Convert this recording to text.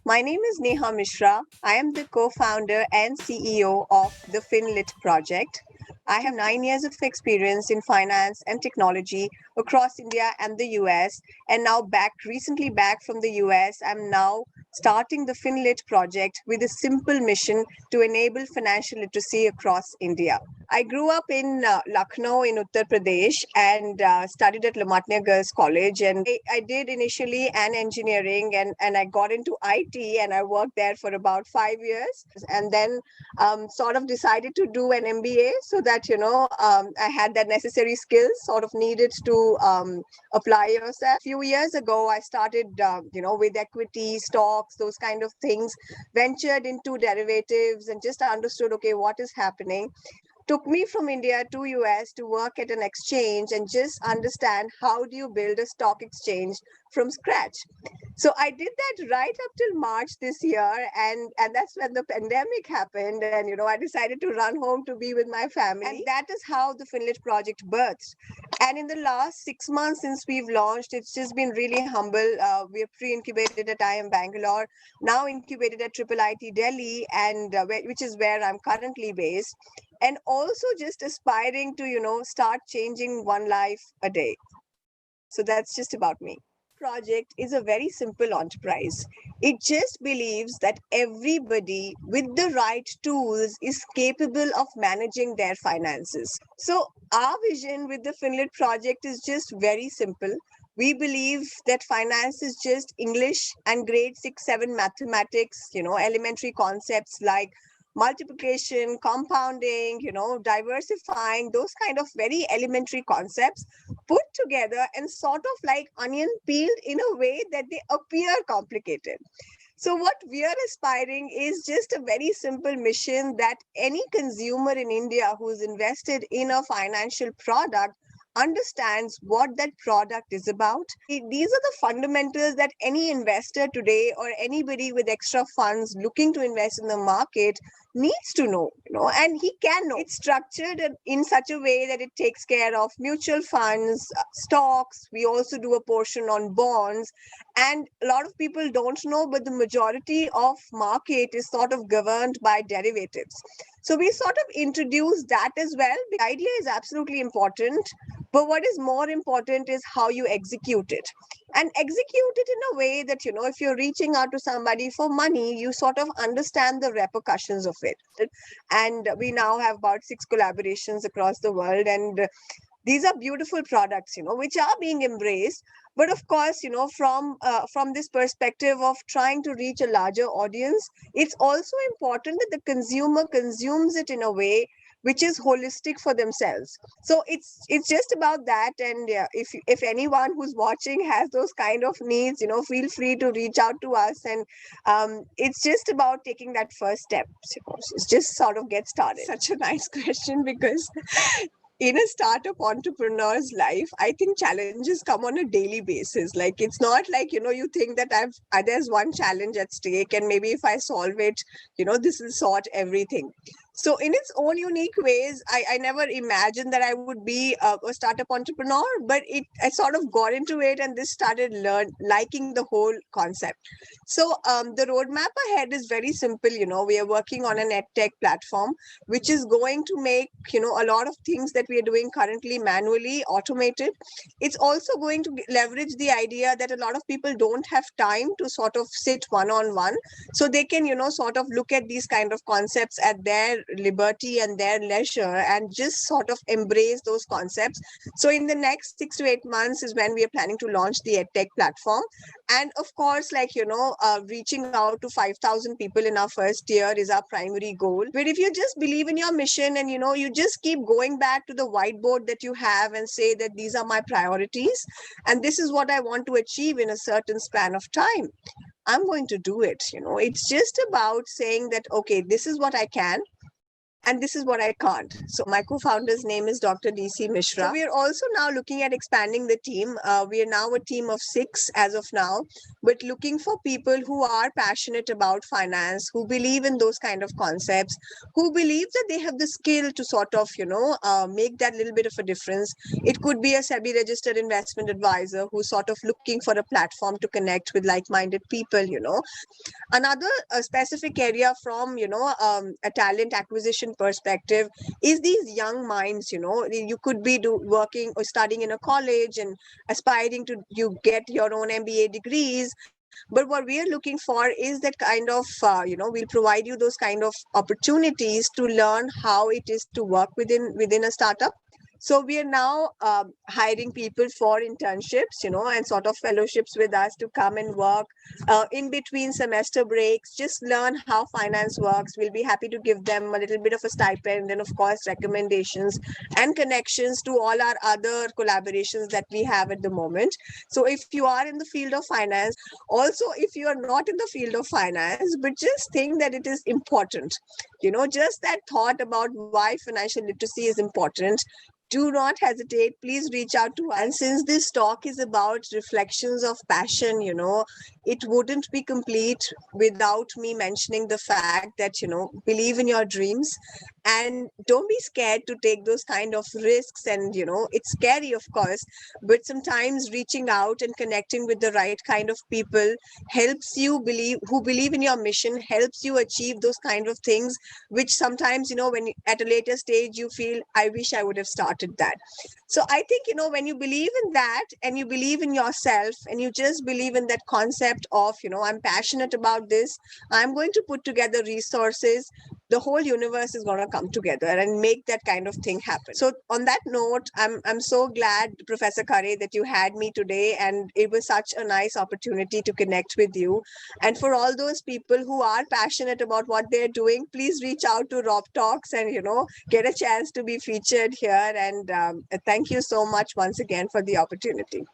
My name is Neha Misra. I am the co-founder and CEO of the FinLit Project. I have 9 years of experience in finance and technology across India and the US. And now recently back from the US, I'm now starting the FinLit Project with a simple mission to enable financial literacy across India. I grew up in Lucknow in Uttar Pradesh and studied at Lamatnia Girls College. And I did initially an engineering and I got into IT and I worked there for about 5 years. And then sort of decided to do an MBA so that, I had that necessary skills sort of needed to apply yourself. A few years ago, I started, with equity, stocks, those kind of things, ventured into derivatives and just understood, okay, what is happening. Took me from India to US to work at an exchange and just understand how do you build a stock exchange from scratch. So I did that right up till March this year, and that's when the pandemic happened, and I decided to run home to be with my family, and that is how the FinLit project birthed. And in the last 6 months since we've launched, it's just been really humble. We're pre-incubated at IIM Bangalore, now incubated at IIIT Delhi, and which is where I'm currently based, and also just aspiring to start changing one life a day. So that's just about me. Project is a very simple enterprise. It just believes that everybody with the right tools is capable of managing their finances. So our vision with the FinLit project is just very simple. We believe that finance is just English and grade 6, 7 mathematics, elementary concepts like multiplication, compounding, diversifying, those kind of very elementary concepts put together and sort of like onion peeled in a way that they appear complicated. So what we are aspiring is just a very simple mission that any consumer in India who's invested in a financial product understands what that product is about. These are the fundamentals that any investor today or anybody with extra funds looking to invest in the market needs to know, and he can know. It's structured in such a way that it takes care of mutual funds, stocks. We also do a portion on bonds, and a lot of people don't know, but the majority of market is sort of governed by derivatives. So we sort of introduce that as well. The idea is absolutely important, but what is more important is how you execute it. And execute it in a way that, if you're reaching out to somebody for money, you sort of understand the repercussions of it. And we now have about 6 collaborations across the world. And these are beautiful products, which are being embraced. But of course, from this perspective of trying to reach a larger audience, it's also important that the consumer consumes it in a way which is holistic for themselves. So it's just about that. And if anyone who's watching has those kind of needs, feel free to reach out to us. And it's just about taking that first step. It's just sort of get started. Such a nice question, because in a startup entrepreneur's life, I think challenges come on a daily basis. Like, it's not like, you think that there's one challenge at stake and maybe if I solve it, this will sort everything. So in its own unique ways, I never imagined that I would be a startup entrepreneur, but I sort of got into it and this started liking the whole concept. So the roadmap ahead is very simple. We are working on an edtech platform, which is going to make, a lot of things that we are doing currently manually automated. It's also going to leverage the idea that a lot of people don't have time to sort of sit one-on-one. So they can, sort of look at these kind of concepts at their liberty and their leisure and just sort of embrace those concepts. So in the next 6 to 8 months is when we are planning to launch the edtech platform. And of course, reaching out to 5,000 people in our first year is our primary goal. But if you just believe in your mission and, you just keep going back to the whiteboard that you have and say that these are my priorities and this is what I want to achieve in a certain span of time, I'm going to do it. It's just about saying that, okay, this is what I can. and this is what I can't. So my co-founder's name is Dr. DC Misra. So we are also now looking at expanding the team. We are now a team of 6 as of now, but looking for people who are passionate about finance, who believe in those kind of concepts, who believe that they have the skill to sort of, make that little bit of a difference. It could be a SEBI registered investment advisor who's sort of looking for a platform to connect with like-minded people. Another specific area from a talent acquisition perspective is these young minds. You could be working or studying in a college and aspiring to you get your own MBA degrees, but what we are looking for is that kind of we'll provide you those kind of opportunities to learn how it is to work within a startup. So we are now hiring people for internships, and sort of fellowships with us to come and work in between semester breaks, just learn how finance works. We'll be happy to give them a little bit of a stipend and, of course, recommendations and connections to all our other collaborations that we have at the moment. So if you are in the field of finance, also if you are not in the field of finance, but just think that it is important, just that thought about why financial literacy is important, do not hesitate. Please reach out to us. And since this talk is about reflections of passion, it wouldn't be complete without me mentioning the fact that, believe in your dreams and don't be scared to take those kind of risks. And, it's scary, of course, but sometimes reaching out and connecting with the right kind of people helps you who believe in your mission, helps you achieve those kind of things, which sometimes, when at a later stage you feel, I wish I would have started that. So I think, when you believe in that and you believe in yourself and you just believe in that concept of, I'm passionate about this, I'm going to put together resources, the whole universe is going to come together and make that kind of thing happen. So on that note, I'm so glad, Professor Khare, that you had me today, and it was such a nice opportunity to connect with you. And for all those people who are passionate about what they're doing, please reach out to ROPTalks and, get a chance to be featured here. And thank you so much once again for the opportunity.